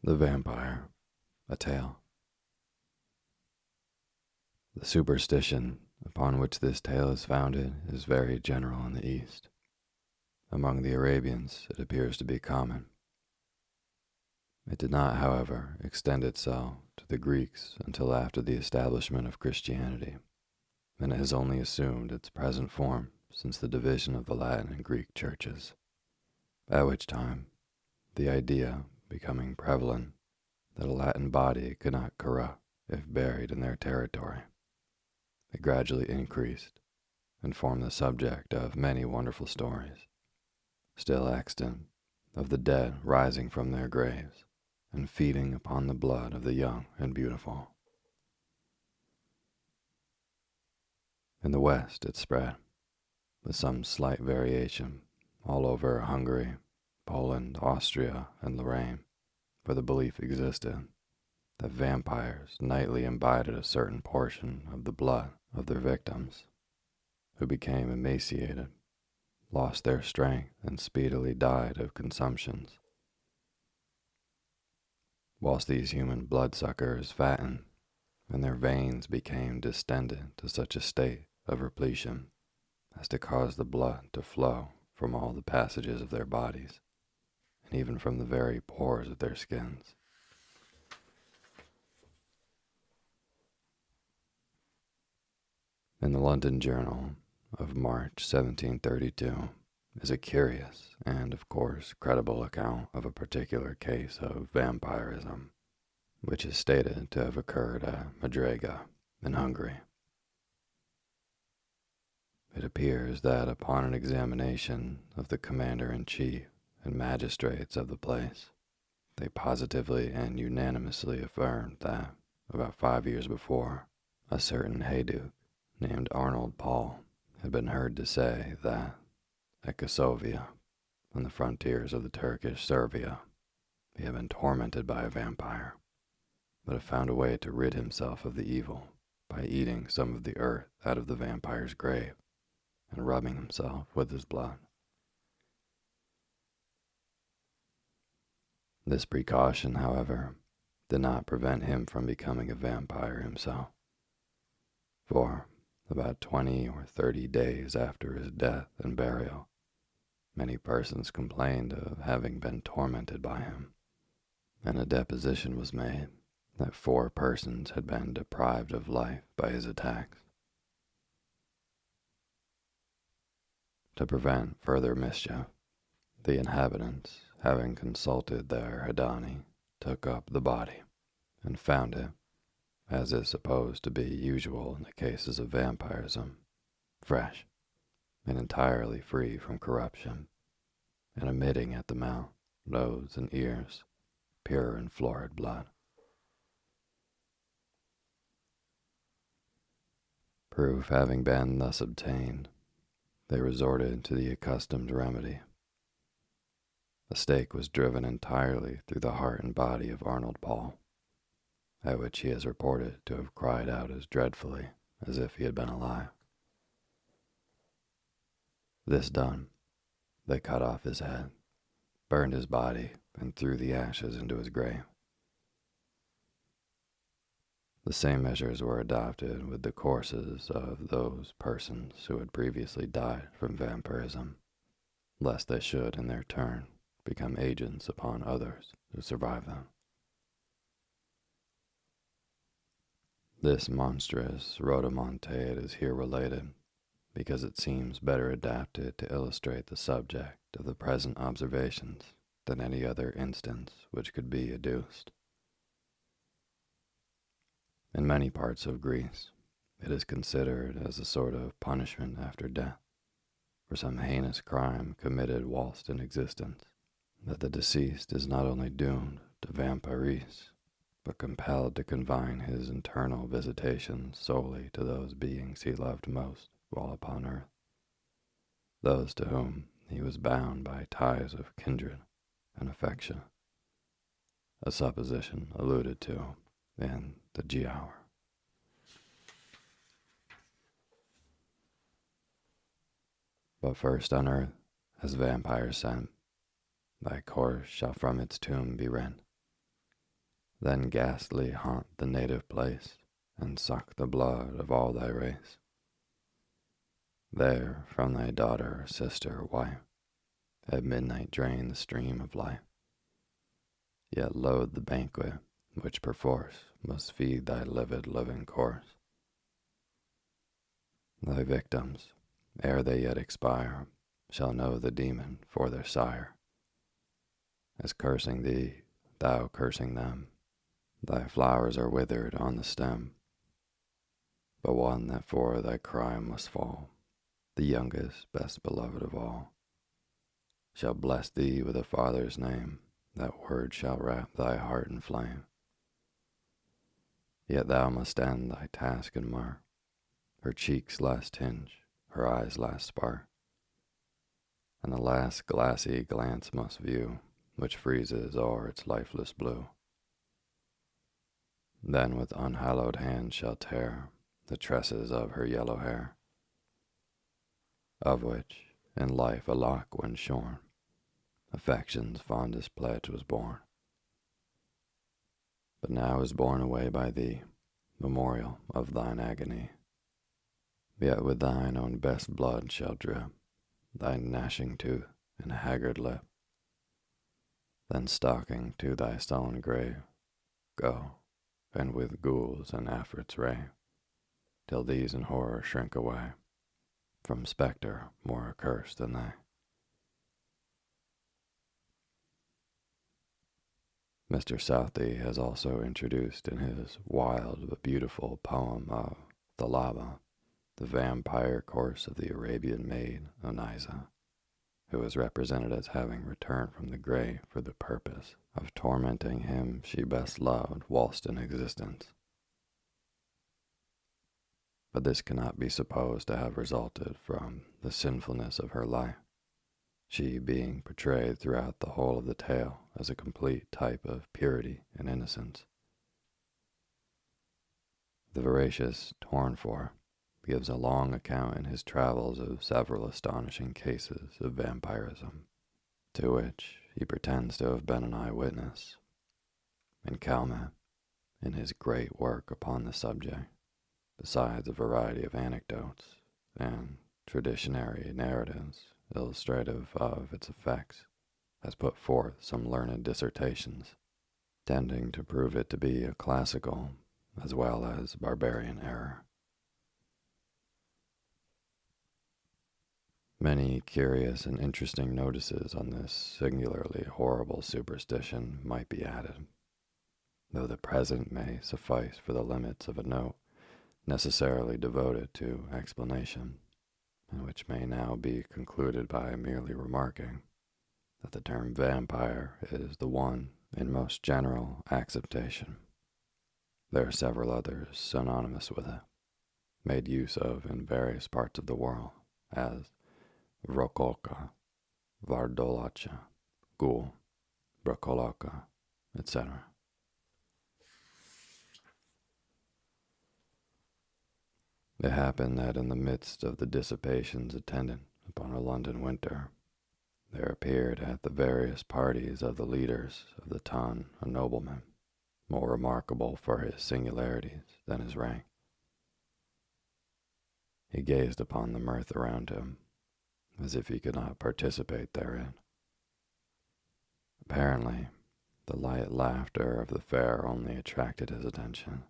The Vampire, a Tale. The superstition upon which this tale is founded is very general in the East. Among the Arabians it appears to be common. It did not, however, extend itself to the Greeks until after the establishment of Christianity, and it has only assumed its present form since the division of the Latin and Greek churches, at which time the idea becoming prevalent that a Latin body could not corrupt if buried in their territory. It gradually increased and formed the subject of many wonderful stories, still extant, of the dead rising from their graves and feeding upon the blood of the young and beautiful. In the West it spread, with some slight variation, all over Hungary, Poland, Austria, and Lorraine, where the belief existed that vampires nightly imbibed a certain portion of the blood of their victims, who became emaciated, lost their strength, and speedily died of consumptions. Whilst these human bloodsuckers fattened, and their veins became distended to such a state of repletion as to cause the blood to flow from all the passages of their bodies, and even from the very pores of their skins. In the London Journal of March 1732 is a curious and, of course, credible account of a particular case of vampirism, which is stated to have occurred at Madrega in Hungary. It appears that upon an examination of the commander-in-chief and magistrates of the place, they positively and unanimously affirmed that, about 5 years before, a certain Hayduke named Arnold Paul had been heard to say that at Kosovia, on the frontiers of the Turkish Servia, he had been tormented by a vampire, but had found a way to rid himself of the evil by eating some of the earth out of the vampire's grave and rubbing himself with his blood. This precaution, however, did not prevent him from becoming a vampire himself, for about 20 or 30 days after his death and burial, many persons complained of having been tormented by him, and a deposition was made that 4 persons had been deprived of life by his attacks. To prevent further mischief, the inhabitants, having consulted their Hadani, took up the body and found it, as is supposed to be usual in the cases of vampirism, fresh and entirely free from corruption, and emitting at the mouth, nose, and ears pure and florid blood. Proof having been thus obtained, they resorted to the accustomed remedy. A stake was driven entirely through the heart and body of Arnold Paul, at which he is reported to have cried out as dreadfully as if he had been alive. This done, they cut off his head, burned his body, and threw the ashes into his grave. The same measures were adopted with the corpses of those persons who had previously died from vampirism, lest they should, in their turn, become agents upon others who survived them. This monstrous rhodomontade is here related because it seems better adapted to illustrate the subject of the present observations than any other instance which could be adduced. In many parts of Greece, it is considered as a sort of punishment after death for some heinous crime committed whilst in existence, that the deceased is not only doomed to vampiris, but compelled to confine his internal visitations solely to those beings he loved most while upon earth, those to whom he was bound by ties of kindred and affection, a supposition alluded to in the Giaour. But first on earth, as vampires sent, thy corse shall from its tomb be rent, then ghastly haunt the native place, and suck the blood of all thy race. There from thy daughter, sister, wife, at midnight drain the stream of life, yet loathe the banquet which perforce must feed thy livid living corse. Thy victims, ere they yet expire, shall know the demon for their sire. As cursing thee, thou cursing them, thy flowers are withered on the stem. But one that for thy crime must fall, the youngest, best beloved of all, shall bless thee with a father's name, that word shall wrap thy heart in flame. Yet thou must end thy task and mark her cheek's last tinge, her eyes' last spark, and the last glassy glance must view, which freezes o'er its lifeless blue. Then with unhallowed hand shall tear the tresses of her yellow hair, of which, in life a lock when shorn, affection's fondest pledge was born. But now is borne away by thee, memorial of thine agony. Yet with thine own best blood shall drip thy gnashing tooth and haggard lip. Then stalking to thy sullen grave, go, and with ghouls and afrits rave, till these in horror shrink away from spectre more accursed than they. Mr. Southey has also introduced in his wild but beautiful poem of Thalaba the vampire course of the Arabian maid Oniza, who is represented as having returned from the grave for the purpose of tormenting him she best loved whilst in existence. But this cannot be supposed to have resulted from the sinfulness of her life, she being portrayed throughout the whole of the tale as a complete type of purity and innocence. The voracious Tournefort gives a long account in his travels of several astonishing cases of vampirism, to which he pretends to have been an eyewitness. And Calmet, in his great work upon the subject, besides a variety of anecdotes and traditionary narratives illustrative of its effects, has put forth some learned dissertations, tending to prove it to be a classical as well as barbarian error. Many curious and interesting notices on this singularly horrible superstition might be added, though the present may suffice for the limits of a note necessarily devoted to explanation, and which may now be concluded by merely remarking that the term vampire is the one in most general acceptation. There are several others synonymous with it, made use of in various parts of the world, as Vrokolka, Vardolacha, Ghoul, Brokoloka, etc. It happened that in the midst of the dissipations attendant upon a London winter, there appeared at the various parties of the leaders of the ton a nobleman, more remarkable for his singularities than his rank. He gazed upon the mirth around him, as if he could not participate therein. Apparently, the light laughter of the fair only attracted his attention,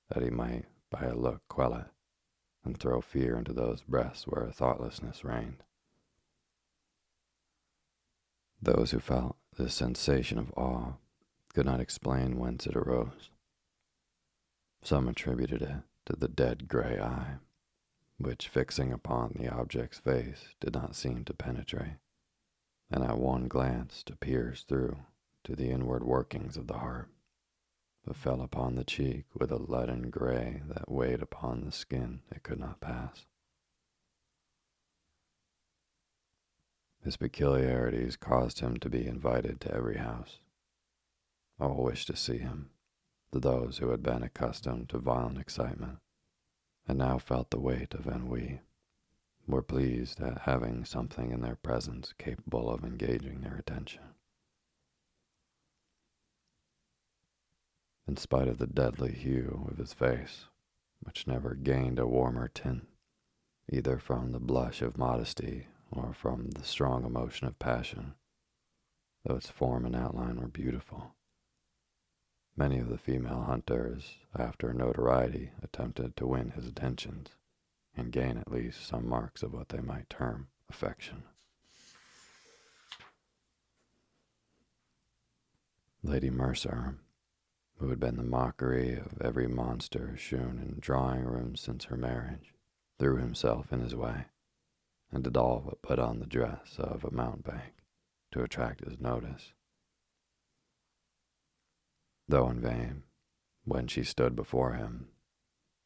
that he might by a look quell it, and throw fear into those breasts where thoughtlessness reigned. Those who felt this sensation of awe could not explain whence it arose. Some attributed it to the dead gray eye, which, fixing upon the object's face, did not seem to penetrate, and at one glance to pierce through to the inward workings of the heart, but fell upon the cheek with a leaden gray that weighed upon the skin it could not pass. His peculiarities caused him to be invited to every house. All wished to see him, to those who had been accustomed to violent excitement, and now felt the weight of ennui, were pleased at having something in their presence capable of engaging their attention. in spite of the deadly hue of his face, which never gained a warmer tint, either from the blush of modesty or from the strong emotion of passion, though its form and outline were beautiful. Many of the female hunters, after notoriety, attempted to win his attentions and gain at least some marks of what they might term affection. Lady Mercer, who had been the mockery of every monster shewn in drawing rooms since her marriage, threw himself in his way, and did all but put on the dress of a mountebank to attract his notice. Though in vain, when she stood before him,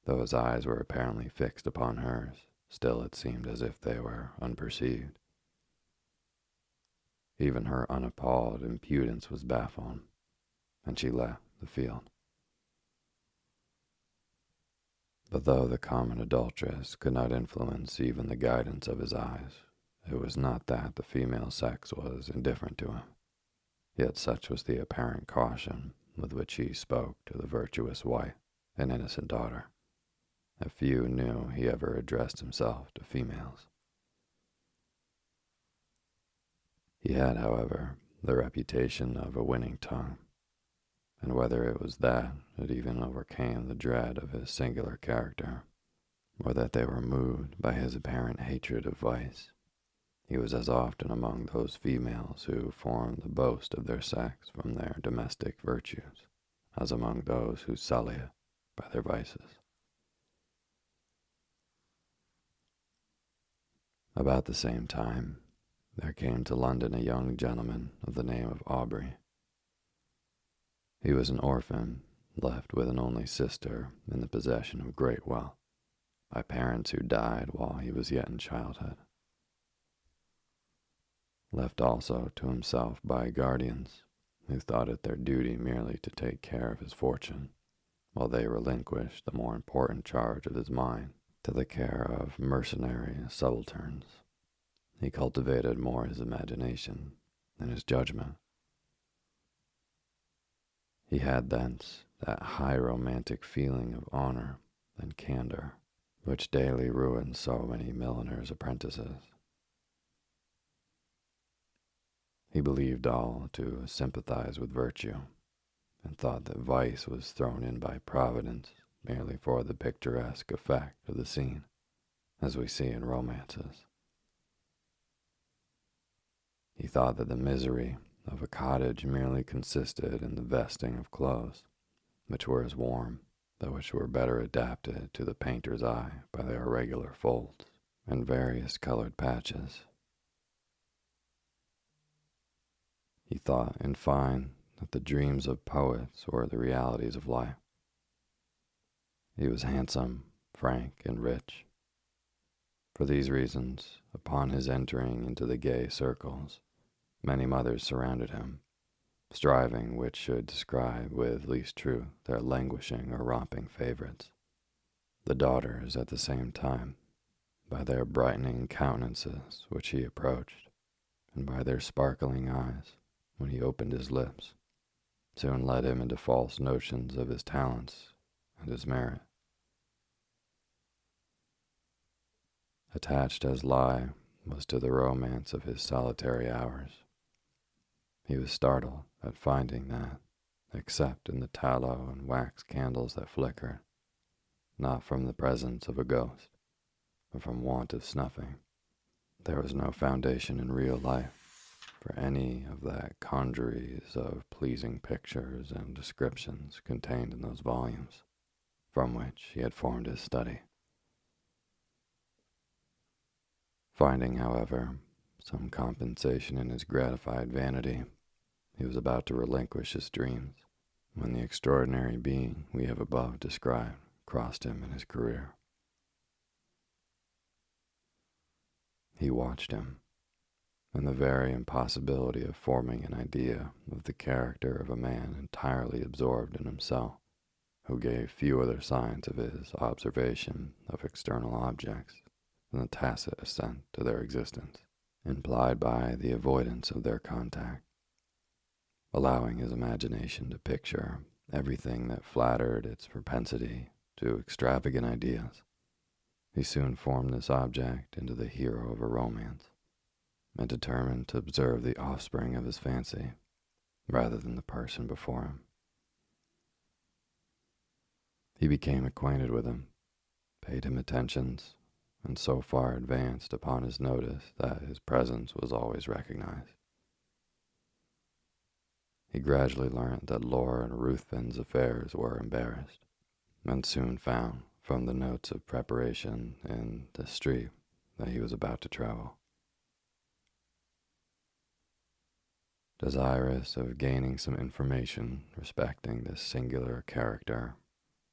though his eyes were apparently fixed upon hers, still it seemed as if they were unperceived. Even her unappalled impudence was baffled, and she left the field. But though the common adulteress could not influence even the guidance of his eyes, it was not that the female sex was indifferent to him. Yet such was the apparent caution with which he spoke to the virtuous wife and innocent daughter, that few knew he ever addressed himself to females. He had, however, the reputation of a winning tongue, and whether it was that it even overcame the dread of his singular character, or that they were moved by his apparent hatred of vice, he was as often among those females who form the boast of their sex from their domestic virtues, as among those who sully it by their vices. About the same time, there came to London a young gentleman of the name of Aubrey. He was an orphan, left with an only sister in the possession of great wealth, by parents who died while he was yet in childhood. Left also to himself by guardians who thought it their duty merely to take care of his fortune, while they relinquished the more important charge of his mind to the care of mercenary subalterns. He cultivated more his imagination than his judgment. He had thence that high romantic feeling of honor and candor which daily ruins so many milliners' apprentices. He believed all to sympathize with virtue, and thought that vice was thrown in by Providence merely for the picturesque effect of the scene, as we see in romances. He thought that the misery of a cottage merely consisted in the vesting of clothes, which were as warm, though which were better adapted to the painter's eye by their irregular folds and various colored patches. He thought, in fine, that the dreams of poets were the realities of life. He was handsome, frank, and rich. For these reasons, upon his entering into the gay circles, many mothers surrounded him, striving which should describe with least truth their languishing or romping favorites. The daughters, at the same time, by their brightening countenances which he approached, and by their sparkling eyes when he opened his lips, soon led him into false notions of his talents and his merit. Attached as lie was to the romance of his solitary hours, he was startled at finding that, except in the tallow and wax candles that flickered, not from the presence of a ghost, but from want of snuffing, there was no foundation in real life for any of that congeries of pleasing pictures and descriptions contained in those volumes, from which he had formed his study. Finding, however, some compensation in his gratified vanity, he was about to relinquish his dreams, when the extraordinary being we have above described crossed him in his career. He watched him, and the very impossibility of forming an idea of the character of a man entirely absorbed in himself, who gave few other signs of his observation of external objects than the tacit assent to their existence, implied by the avoidance of their contact, allowing his imagination to picture everything that flattered its propensity to extravagant ideas. He soon formed this object into the hero of a romance, and determined to observe the offspring of his fancy rather than the person before him. He became acquainted with him, paid him attentions, and so far advanced upon his notice that his presence was always recognized. He gradually learned that Lord Ruthven's affairs were embarrassed, and soon found from the notes of preparation in the street that he was about to travel. Desirous of gaining some information respecting this singular character,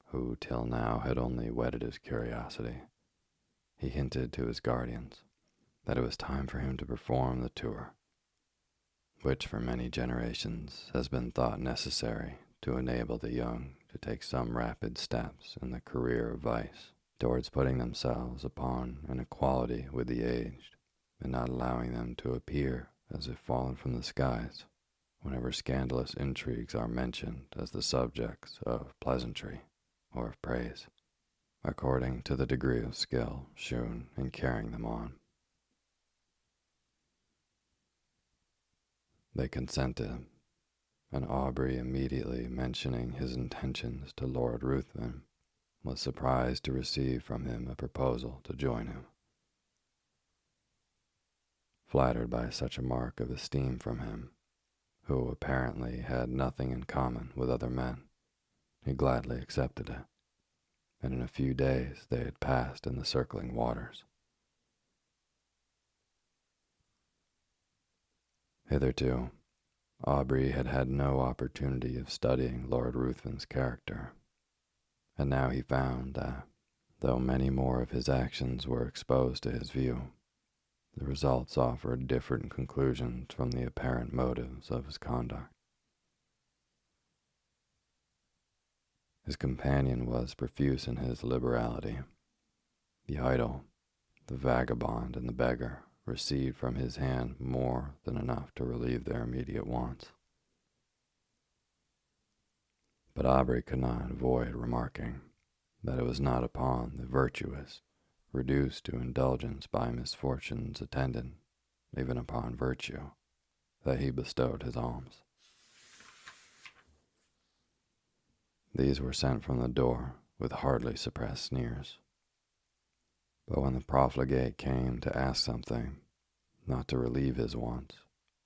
who till now had only whetted his curiosity, he hinted to his guardians that it was time for him to perform the tour, which for many generations has been thought necessary to enable the young to take some rapid steps in the career of vice towards putting themselves upon an equality with the aged, and not allowing them to appear as if fallen from the skies whenever scandalous intrigues are mentioned as the subjects of pleasantry or of praise, according to the degree of skill shown in carrying them on. They consented, and Aubrey, immediately mentioning his intentions to Lord Ruthven, was surprised to receive from him a proposal to join him. Flattered by such a mark of esteem from him, who apparently had nothing in common with other men, he gladly accepted it, and in a few days they had passed in the circling waters. Hitherto, Aubrey had had no opportunity of studying Lord Ruthven's character, and now he found that, though many more of his actions were exposed to his view, the results offered different conclusions from the apparent motives of his conduct. His companion was profuse in his liberality. The idle, the vagabond, and the beggar received from his hand more than enough to relieve their immediate wants. But Aubrey could not avoid remarking that it was not upon the virtuous, reduced to indulgence by misfortunes attendant even upon virtue, that he bestowed his alms. These were sent from the door with hardly suppressed sneers. But when the profligate came to ask something, not to relieve his wants,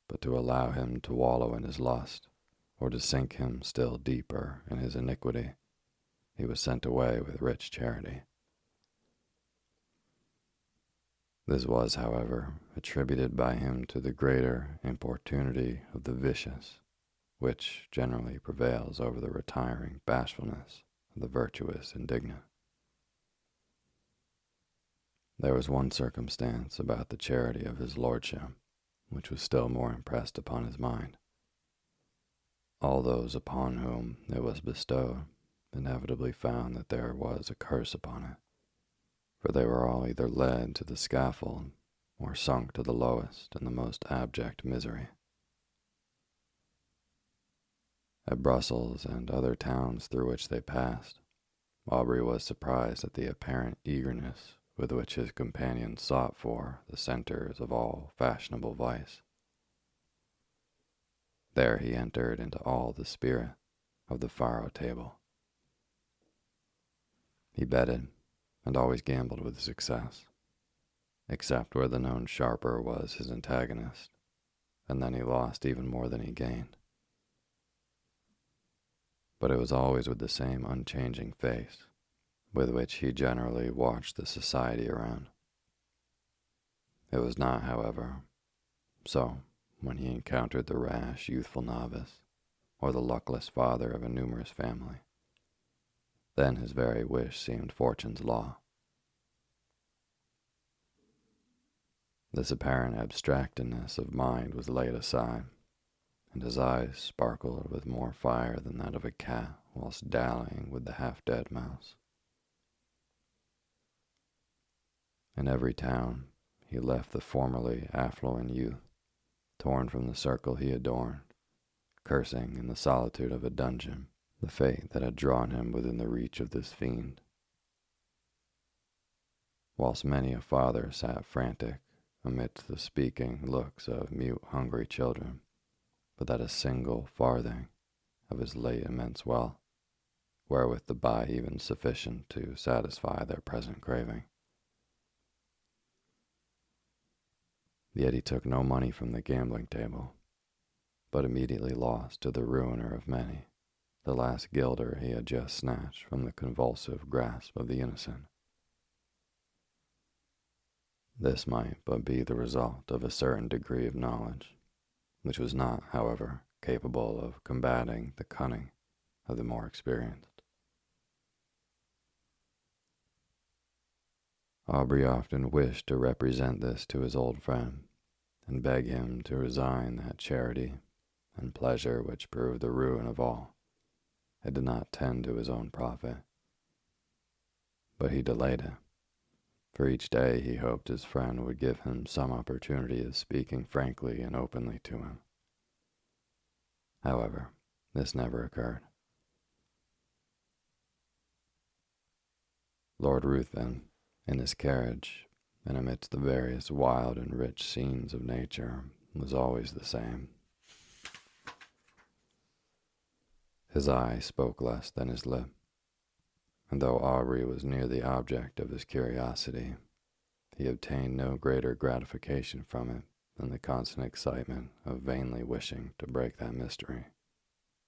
but to allow him to wallow in his lust, or to sink him still deeper in his iniquity, he was sent away with rich charity. This was, however, attributed by him to the greater importunity of the vicious, which generally prevails over the retiring bashfulness of the virtuous indignant. There was one circumstance about the charity of his lordship which was still more impressed upon his mind. All those upon whom it was bestowed inevitably found that there was a curse upon it, for they were all either led to the scaffold or sunk to the lowest and the most abject misery. At Brussels and other towns through which they passed, Aubrey was surprised at the apparent eagerness with which his companions sought for the centers of all fashionable vice. There he entered into all the spirit of the faro table. He betted, and always gambled with success, except where the known sharper was his antagonist, and then he lost even more than he gained. But it was always with the same unchanging face, with which he generally watched the society around. It was not, however, so when he encountered the rash, youthful novice, or the luckless father of a numerous family. Then his very wish seemed fortune's law. This apparent abstractedness of mind was laid aside, and his eyes sparkled with more fire than that of a cat whilst dallying with the half-dead mouse. In every town he left the formerly affluent youth, torn from the circle he adorned, cursing in the solitude of a dungeon the fate that had drawn him within the reach of this fiend. Whilst many a father sat frantic amidst the speaking looks of mute, hungry children, without a single farthing of his late immense wealth, wherewith to buy even sufficient to satisfy their present craving. Yet he took no money from the gambling table, but immediately lost to the ruiner of many the last guilder he had just snatched from the convulsive grasp of the innocent. This might but be the result of a certain degree of knowledge, which was not, however, capable of combating the cunning of the more experienced. Aubrey often wished to represent this to his old friend, and beg him to resign that charity and pleasure which proved the ruin of all. It did not tend to his own profit. But he delayed it, for each day he hoped his friend would give him some opportunity of speaking frankly and openly to him. However, this never occurred. Lord Ruthven, in his carriage, and amidst the various wild and rich scenes of nature, was always the same. His eye spoke less than his lip, and though Aubrey was near the object of his curiosity, he obtained no greater gratification from it than the constant excitement of vainly wishing to break that mystery,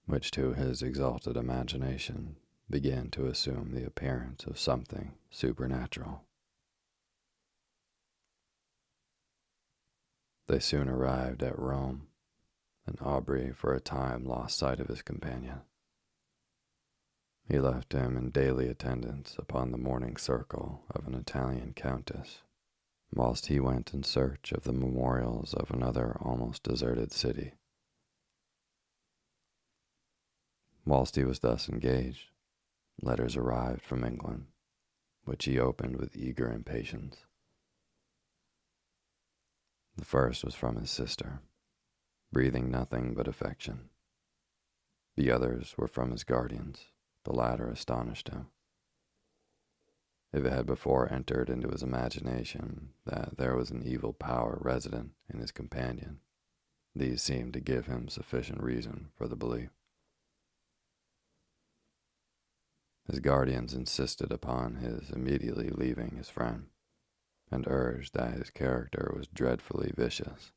which to his exalted imagination began to assume the appearance of something supernatural. They soon arrived at Rome, and Aubrey for a time lost sight of his companion. He left him in daily attendance upon the morning circle of an Italian countess, whilst he went in search of the memorials of another almost deserted city. Whilst he was thus engaged, letters arrived from England, which he opened with eager impatience. The first was from his sister, breathing nothing but affection. The others were from his guardians. The latter astonished him. If it had before entered into his imagination that there was an evil power resident in his companion, these seemed to give him sufficient reason for the belief. His guardians insisted upon his immediately leaving his friend, and urged that his character was dreadfully vicious,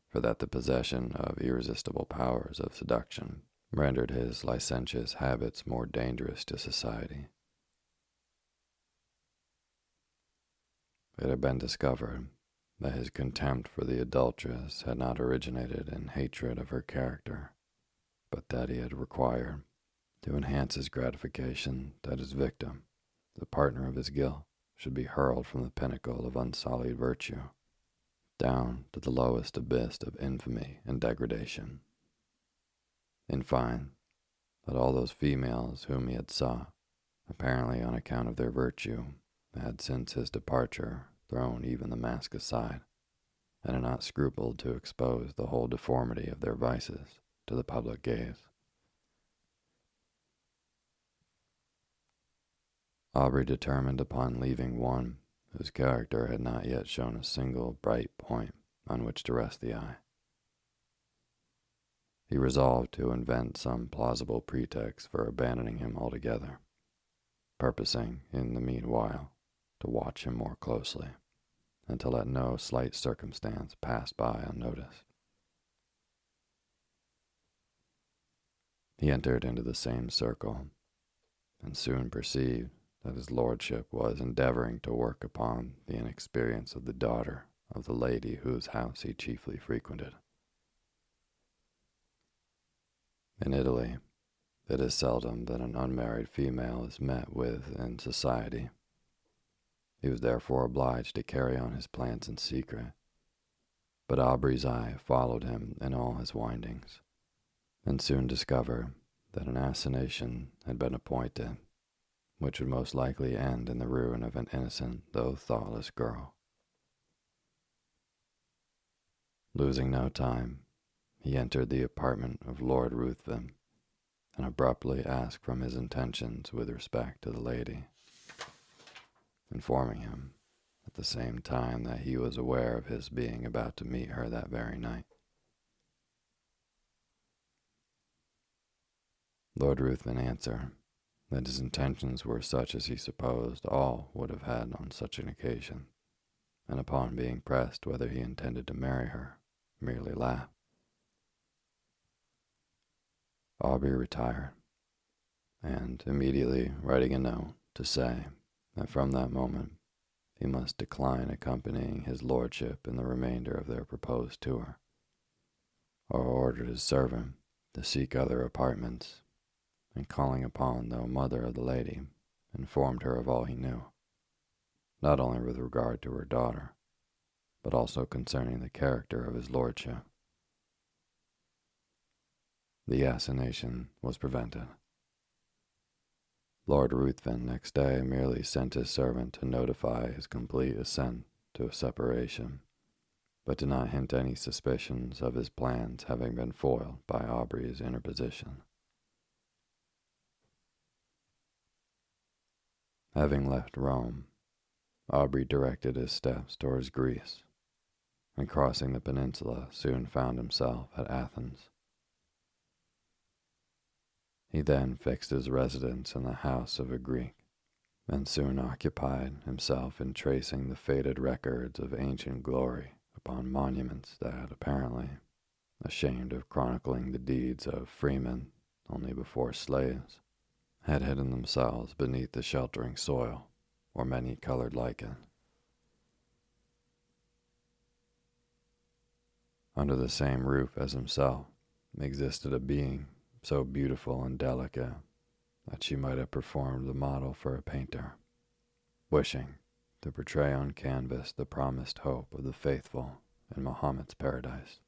for that the possession of irresistible powers of seduction rendered his licentious habits more dangerous to society. It had been discovered that his contempt for the adulteress had not originated in hatred of her character, but that he had required, to enhance his gratification, that his victim, the partner of his guilt, should be hurled from the pinnacle of unsullied virtue down to the lowest abyss of infamy and degradation. In fine, that all those females whom he had sought, apparently on account of their virtue, had since his departure thrown even the mask aside, and had not scrupled to expose the whole deformity of their vices to the public gaze. Aubrey determined upon leaving one whose character had not yet shown a single bright point on which to rest the eye. He resolved to invent some plausible pretext for abandoning him altogether, purposing, in the meanwhile, to watch him more closely, and to let no slight circumstance pass by unnoticed. He entered into the same circle, and soon perceived that his lordship was endeavoring to work upon the inexperience of the daughter of the lady whose house he chiefly frequented. In Italy, it is seldom that an unmarried female is met with in society. He was therefore obliged to carry on his plans in secret, but Aubrey's eye followed him in all his windings, and soon discovered that an assignation had been appointed, which would most likely end in the ruin of an innocent though thoughtless girl. Losing no time, he entered the apartment of Lord Ruthven, and abruptly asked from his intentions with respect to the lady, informing him at the same time that he was aware of his being about to meet her that very night. Lord Ruthven answered that his intentions were such as he supposed all would have had on such an occasion, and upon being pressed whether he intended to marry her, merely laughed. Aubrey retired, and immediately writing a note to say that from that moment he must decline accompanying his lordship in the remainder of their proposed tour, or ordered his servant to seek other apartments, and calling upon the mother of the lady, informed her of all he knew, not only with regard to her daughter, but also concerning the character of his lordship. The assignation was prevented. Lord Ruthven next day merely sent his servant to notify his complete assent to a separation, but did not hint any suspicions of his plans having been foiled by Aubrey's interposition. Having left Rome, Aubrey directed his steps towards Greece, and crossing the peninsula soon found himself at Athens. He then fixed his residence in the house of a Greek, and soon occupied himself in tracing the faded records of ancient glory upon monuments that, apparently, ashamed of chronicling the deeds of freemen only before slaves, had hidden themselves beneath the sheltering soil or many-colored lichen. Under the same roof as himself existed a being so beautiful and delicate that she might have performed the model for a painter, wishing to portray on canvas the promised hope of the faithful in Muhammad's paradise,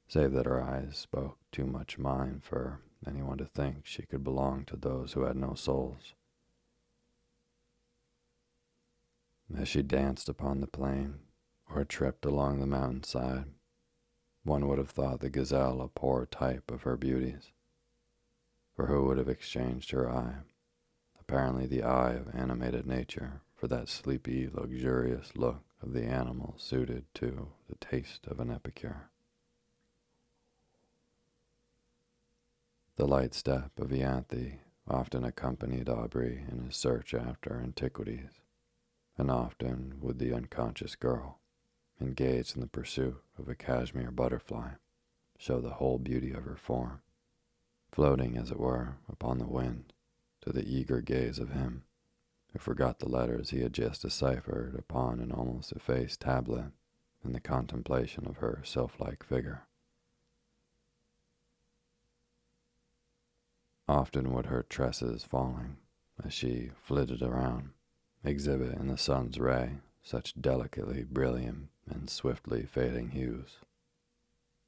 save that her eyes spoke too much mind for anyone to think she could belong to those who had no souls. As she danced upon the plain or tripped along the mountainside, one would have thought the gazelle a poor type of her beauties, for who would have exchanged her eye, apparently the eye of animated nature, for that sleepy, luxurious look of the animal suited to the taste of an epicure? The light step of Ianthe often accompanied Aubrey in his search after antiquities, and often would the unconscious girl, engaged in the pursuit of a cashmere butterfly, show the whole beauty of her form, floating, as it were, upon the wind, to the eager gaze of him who forgot the letters he had just deciphered upon an almost effaced tablet in the contemplation of her sylph-like figure. Often would her tresses falling, as she flitted around, exhibit in the sun's ray such delicately brilliant and swiftly fading hues,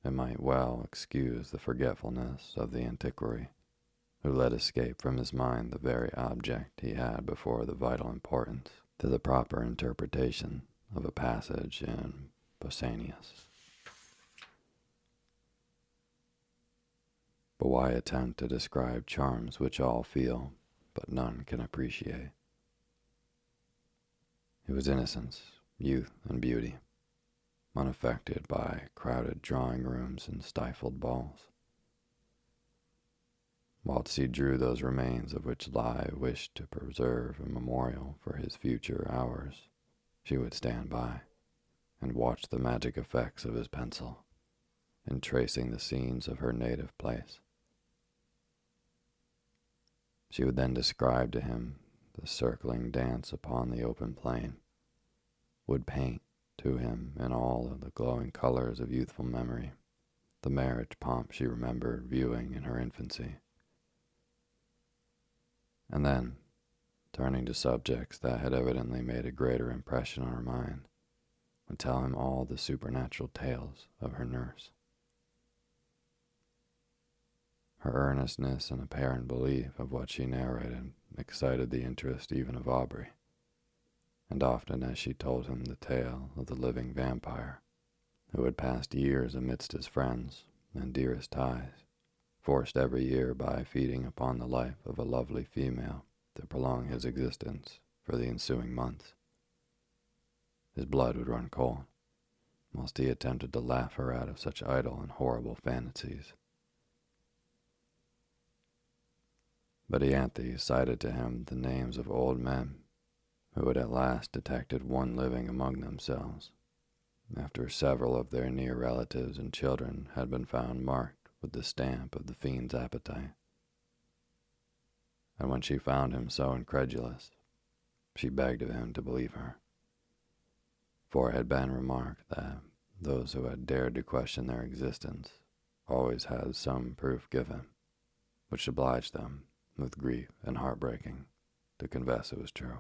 it might well excuse the forgetfulness of the antiquary, who let escape from his mind the very object he had before the vital importance to the proper interpretation of a passage in Pausanias. But why attempt to describe charms which all feel, but none can appreciate? It was innocence, youth, and beauty, unaffected by crowded drawing rooms and stifled balls. Whilst he drew those remains of which Lie wished to preserve a memorial for his future hours, she would stand by and watch the magic effects of his pencil in tracing the scenes of her native place. She would then describe to him the circling dance upon the open plain, would paint to him in all of the glowing colors of youthful memory the marriage pomp she remembered viewing in her infancy. And then, turning to subjects that had evidently made a greater impression on her mind, would tell him all the supernatural tales of her nurse. Her earnestness and apparent belief of what she narrated excited the interest even of Aubrey, and often as she told him the tale of the living vampire, who had passed years amidst his friends and dearest ties, forced every year by feeding upon the life of a lovely female to prolong his existence for the ensuing months. His blood would run cold, whilst he attempted to laugh her out of such idle and horrible fantasies. But Ianthe cited to him the names of old men who had at last detected one living among themselves, after several of their near relatives and children had been found marked with the stamp of the fiend's appetite. And when she found him so incredulous, she begged of him to believe her. For it had been remarked that those who had dared to question their existence always had some proof given, which obliged them, with grief and heartbreaking, to confess it was true.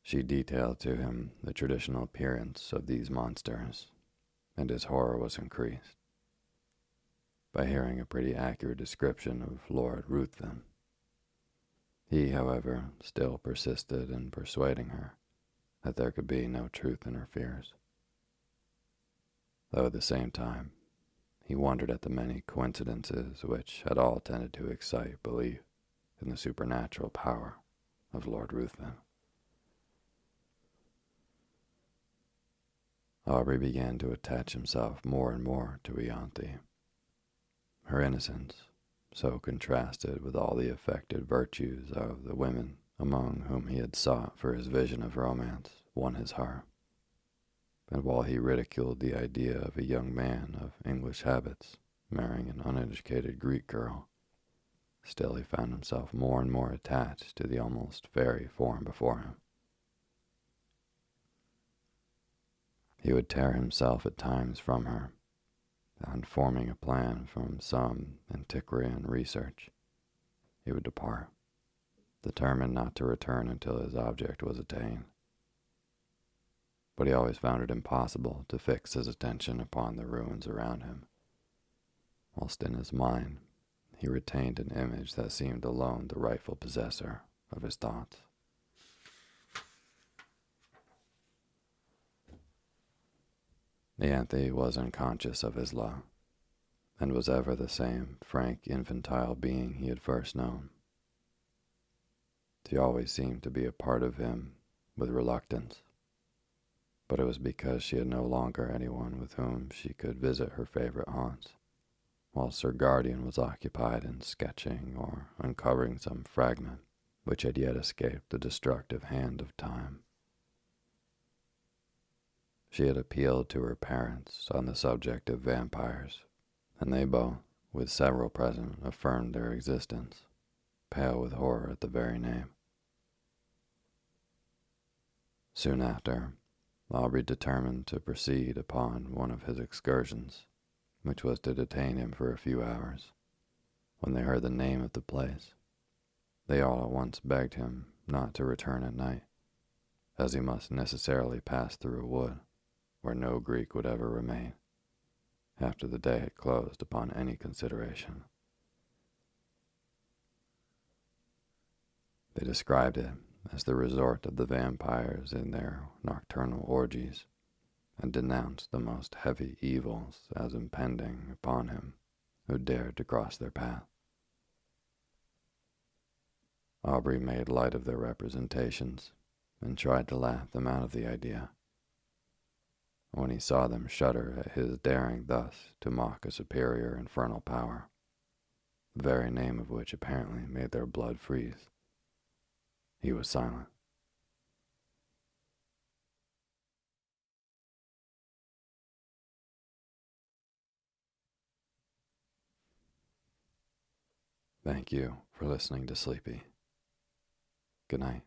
She detailed to him the traditional appearance of these monsters, and his horror was increased by hearing a pretty accurate description of Lord Ruthven. He, however, still persisted in persuading her that there could be no truth in her fears, though at the same time he wondered at the many coincidences which had all tended to excite belief in the supernatural power of Lord Ruthven. Aubrey began to attach himself more and more to Ianthe. Her innocence, so contrasted with all the affected virtues of the women among whom he had sought for his vision of romance, won his heart. And while he ridiculed the idea of a young man of English habits marrying an uneducated Greek girl, still he found himself more and more attached to the almost fairy form before him. He would tear himself at times from her, and forming a plan from some antiquarian research, he would depart, determined not to return until his object was attained. But he always found it impossible to fix his attention upon the ruins around him, whilst in his mind he retained an image that seemed alone the rightful possessor of his thoughts. Ianthe was unconscious of his love, and was ever the same frank infantile being he had first known. She always seemed to be a part of him with reluctance, but it was because she had no longer anyone with whom she could visit her favorite haunts, whilst her guardian was occupied in sketching or uncovering some fragment which had yet escaped the destructive hand of time. She had appealed to her parents on the subject of vampires, and they both, with several present, affirmed their existence, pale with horror at the very name. Soon after, Aubrey determined to proceed upon one of his excursions, which was to detain him for a few hours. When they heard the name of the place, they all at once begged him not to return at night, as he must necessarily pass through a wood where no Greek would ever remain, after the day had closed upon any consideration. They described it as the resort of the vampires in their nocturnal orgies, and denounced the most heavy evils as impending upon him who dared to cross their path. Aubrey made light of their representations and tried to laugh them out of the idea. When he saw them shudder at his daring thus to mock a superior infernal power, the very name of which apparently made their blood freeze, he was silent. Thank you for listening to Sleepy. Good night.